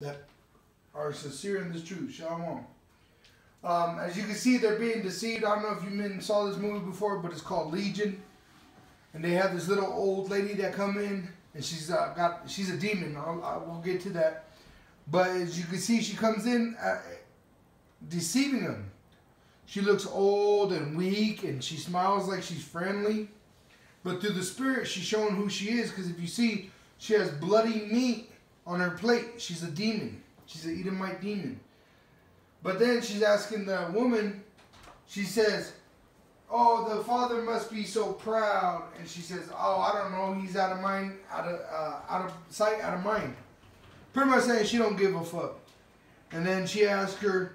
that are sincere in this truth. Shalom. As you can see, they're being deceived. I don't know if you men saw this movie before, but it's called Legion. And they have this little old lady that come in, and she's a demon. We'll get to that. But as you can see, she comes in deceiving them. She looks old and weak, and she smiles like she's friendly. But through the spirit, she's showing who she is. Because if you see, she has bloody meat on her plate. She's a demon. She's an Edomite demon. But then she's asking the woman, she says, "Oh, the father must be so proud." And she says, "Oh, I don't know. He's out of mind, out of sight, out of mind." Pretty much saying she don't give a fuck. And then she asks her,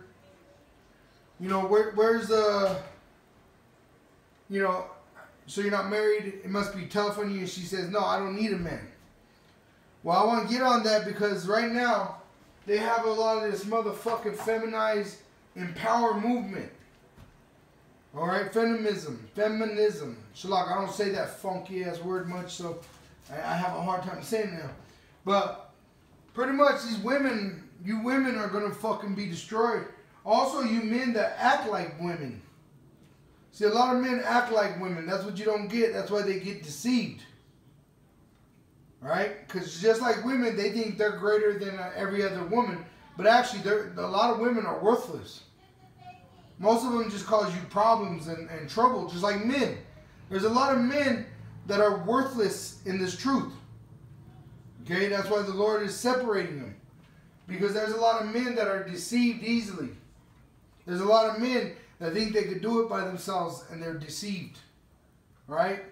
you know, where's the, you know, so you're not married? It must be tough on you. And she says, "No, I don't need a man." Well, I want to get on that because right now, they have a lot of this motherfucking feminized empower movement. Alright, feminism. Shalak, I don't say that funky ass word much, so I have a hard time saying it now. But pretty much these women, you women are going to fucking be destroyed. Also, you men that act like women. See, a lot of men act like women. That's what you don't get. That's why they get deceived. Right? Because just like women, they think they're greater than every other woman. But actually, a lot of women are worthless. Most of them just cause you problems and trouble, just like men. There's a lot of men that are worthless in this truth. Okay? That's why the Lord is separating them. Because there's a lot of men that are deceived easily. There's a lot of men that think they could do it by themselves and they're deceived. Right?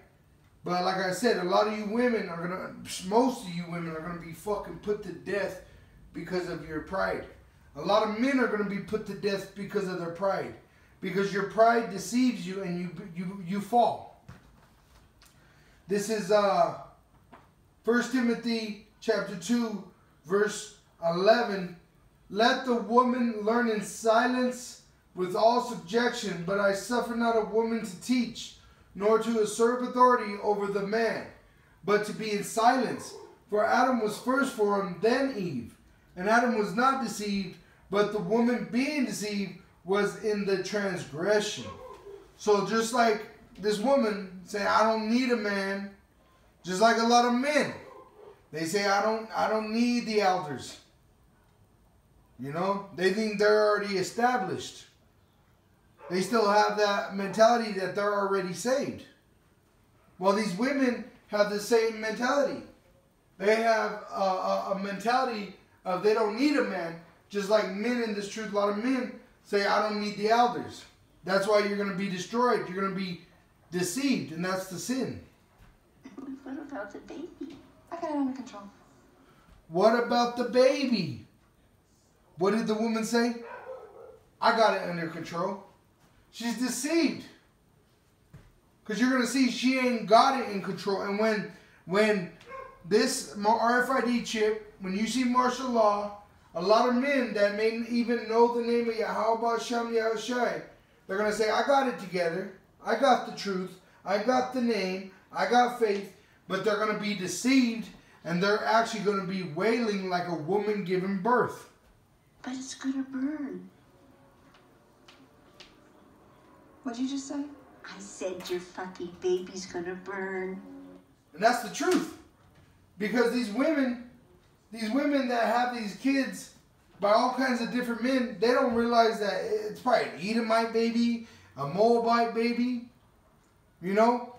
But like I said, a lot of you women are most of you women are going to be fucking put to death because of your pride. A lot of men are going to be put to death because of their pride. Because your pride deceives you and you fall. This is 1 Timothy chapter 2, verse 11. "Let the woman learn in silence with all subjection, but I suffer not a woman to teach, nor to usurp authority over the man, but to be in silence. For Adam was first formed, then Eve. And Adam was not deceived, but the woman being deceived was in the transgression." So just like this woman say, "I don't need a man," just like a lot of men, they say, I don't need the elders. You know, they think they're already established. They still have that mentality that they're already saved. Well, these women have the same mentality. They have a mentality of they don't need a man. Just like men in this truth, a lot of men say, "I don't need the elders." That's why you're going to be destroyed. You're going to be deceived, and that's the sin. What about the baby? I got it under control. What about the baby? What did the woman say? "I got it under control." She's deceived. Because you're going to see she ain't got it in control. And when this RFID chip, when you see martial law, a lot of men that may even know the name of Yahweh Shem Yahushai, they're going to say, "I got it together. I got the truth. I got the name. I got faith." But they're going to be deceived, and they're actually going to be wailing like a woman giving birth. But it's going to burn. What'd you just say? I said your fucking baby's going to burn. And that's the truth. Because these women that have these kids by all kinds of different men, they don't realize that it's probably an Edomite baby, a Moabite baby. You know,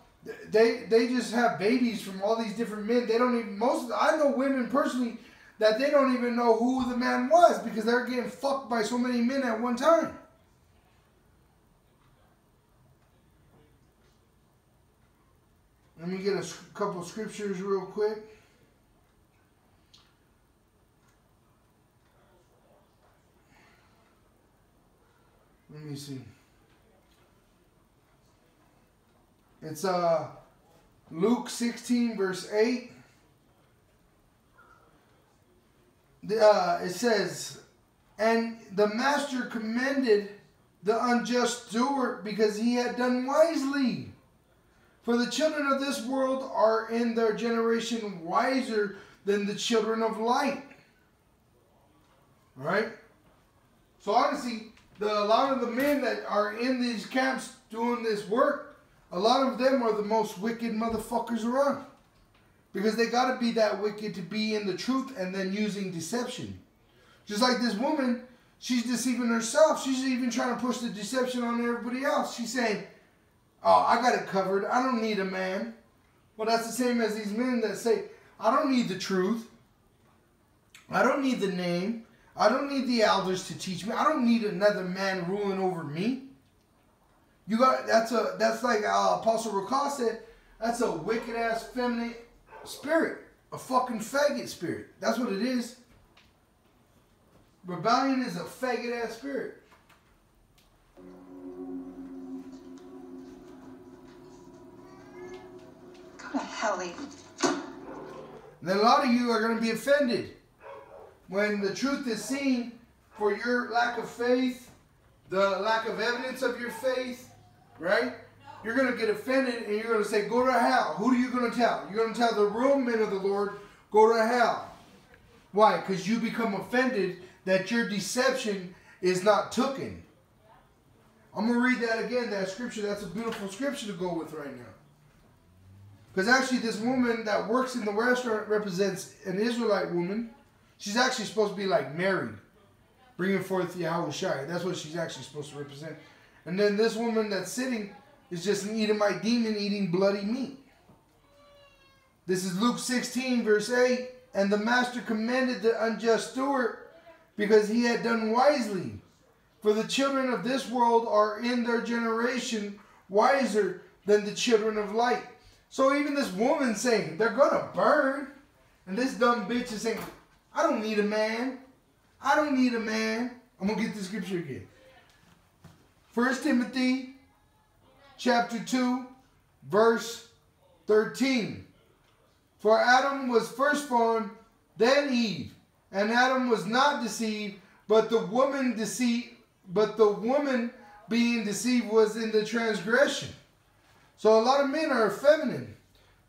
they just have babies from all these different men. They don't even, I know women personally that they don't even know who the man was because they're getting fucked by so many men at one time. Let me get a couple of scriptures real quick. Let me see. It's Luke 16 verse 8. It says, "And the master commended the unjust steward because he had done wisely. For the children of this world are in their generation wiser than the children of light." All right? So honestly, a lot of the men that are in these camps doing this work, a lot of them are the most wicked motherfuckers around. Because they got to be that wicked to be in the truth and then using deception. Just like this woman, she's deceiving herself. She's even trying to push the deception on everybody else. She's saying, oh, I got it covered. I don't need a man. Well, that's the same as these men that say, I don't need the truth. I don't need the name. I don't need the elders to teach me. I don't need another man ruling over me. You got that's like Apostle Rakas said, that's a wicked ass feminine spirit. A fucking faggot spirit. That's what it is. Rebellion is a faggot ass spirit. Go to hell, Aiden. And then a lot of you are going to be offended when the truth is seen for your lack of faith, the lack of evidence of your faith, right? You're going to get offended and you're going to say, go to hell. Who are you going to tell? You're going to tell the real men of the Lord, go to hell. Why? Because you become offended that your deception is not taken. I'm going to read that again, that scripture. That's a beautiful scripture to go with right now. Because actually this woman that works in the restaurant represents an Israelite woman. She's actually supposed to be like Mary, bringing forth Yahushua. That's what she's actually supposed to represent. And then this woman that's sitting is just an Edomite demon eating bloody meat. This is Luke 16 verse 8. And the master commended the unjust steward because he had done wisely. For the children of this world are in their generation wiser than the children of light. So even this woman saying they're going to burn. And this dumb bitch is saying, I don't need a man. I don't need a man. I'm going to get the scripture again. 1 Timothy chapter 2 verse 13. For Adam was firstborn, then Eve. And Adam was not deceived, but the woman being deceived was in the transgression. So a lot of men are feminine.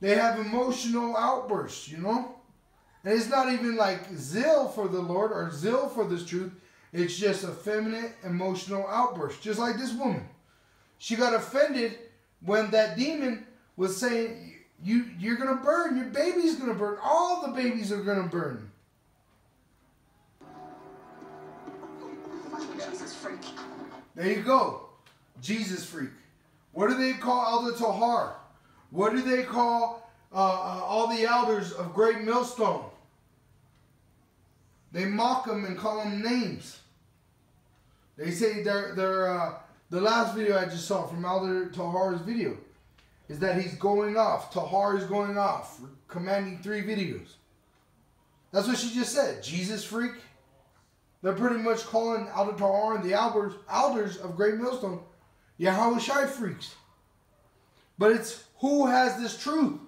They have emotional outbursts, you know. And it's not even like zeal for the Lord or zeal for this truth. It's just a feminine emotional outburst. Just like this woman. She got offended when that demon was saying, you're going to burn. Your baby's going to burn. All the babies are going to burn. Jesus freak. There you go. Jesus freak. What do they call Elder Tahar? What do they call all the elders of Great Millstone? They mock them and call them names. They say the last video I just saw from Elder Tahar's video is that he's going off. Tahar is going off, commanding 3 videos. That's what she just said. Jesus freak. They're pretty much calling Elder Tahar and the elders of Great Millstone Yahushua freaks. But it's who has this truth.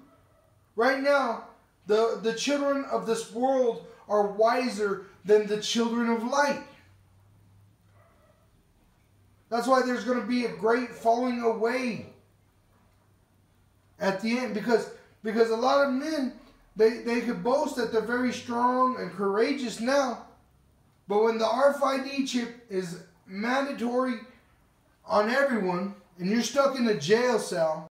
Right now, the children of this world are wiser than the children of light. That's why there's going to be a great falling away at the end. Because a lot of men, they could boast that they're very strong and courageous now. But when the RFID chip is mandatory on everyone, and you're stuck in a jail cell,